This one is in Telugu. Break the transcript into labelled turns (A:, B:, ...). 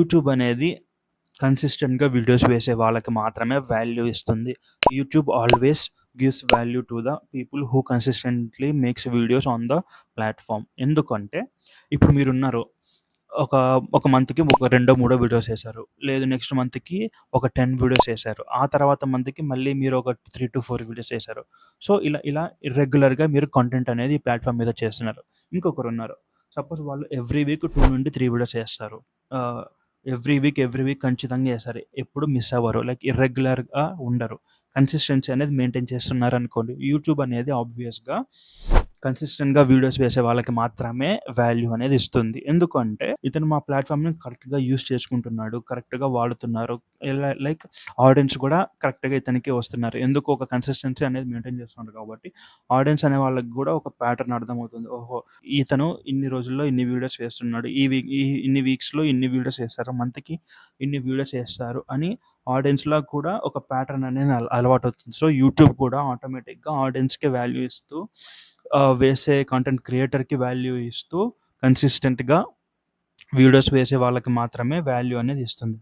A: యూట్యూబ్ అనేది కన్సిస్టెంట్‌గా వీడియోస్ వేసే వాళ్ళకి మాత్రమే వాల్యూ ఇస్తుంది. YouTube always gives value to the people who consistently makes videos on the platform. ఎందుకంటే ఇప్పుడు మీరున్నారు. ఒక ఒక మంత్‌కి ఒక రెండో, మూడో వీడియోస్ ఏశారు. లేదు నెక్స్ట్ మంత్‌కి ఒక 10 వీడియోస్ ఏశారు. ఆ తర్వాత మంత్‌కి మళ్ళీ మీరు ఒక 3-4 వీడియోస్ ఏశారు. సో, ఇలా రెగ్యులర్‌గా మీరు కంటెంట్ అనేది ఈ ప్లాట్‌ఫార్మ్ మీద చేస్తున్నారు. ఇంకొకరున్నారు. సపోజ్ వాళ్ళు ఎవ్రీ వీక్ 2-3 వీడియోస్ ఏస్తారు. ఆహ్, ఎవ్రీ వీక్ ఖచ్చితంగా ఏస్తారు. ఎప్పుడు మిస్ అవ్వరు. లైక్ ఇర్రెగ్యులర్‌గా ఉండరు. కన్సిస్టెన్సీ అనేది మెయింటైన్ చేస్తున్నారనుకోండి. యూట్యూబ్ అనేది ఆబ్వియస్‌గా కన్సిస్టెంట్‌గా వీడియోస్ వేసే వాళ్ళకి మాత్రమే వాల్యూ అనేది ఇస్తుంది. ఎందుకంటే ఇతను మా ప్లాట్‌ఫార్మ్‌ని కరెక్ట్‌గా యూజ్ చేసుకుంటున్నాడు. కరెక్ట్‌గా వాడుతున్నారు. లైక్ ఆడియన్స్ కూడా కరెక్ట్‌గా ఇతనికే వస్తున్నారు. ఎందుకు ఒక కన్సిస్టెన్సీ అనేది మెయింటైన్ చేస్తున్నాడు కాబట్టి ఆడియన్స్ అనే వాళ్ళకి కూడా ఒక ప్యాటర్న్ అర్థమవుతుంది. ఓహో! ఇతను ఇన్ని రోజుల్లో ఇన్ని వీడియోస్ వేస్తున్నాడు. ఇన్ని వీక్స్‌లో ఇన్ని వీడియోస్ వేస్తారు. మంత్‌కి ఇన్ని వీడియోస్ వేస్తారు అని ఆడియన్స్‌లో కూడా ఒక ప్యాటర్న్ అనేది అలవాటవుతుంది. సో, యూట్యూబ్ కూడా ఆటోమేటిక్‌గా ఆడియన్స్‌కి వాల్యూ ఇస్తూ వేసే కంటెంట్ క్రియేటర్‌కి వాల్యూ ఇస్తూ కన్సిస్టెంట్‌గా వీడియోస్ వేసే వాళ్ళకి మాత్రమే వాల్యూ అనేది ఇస్తుంది.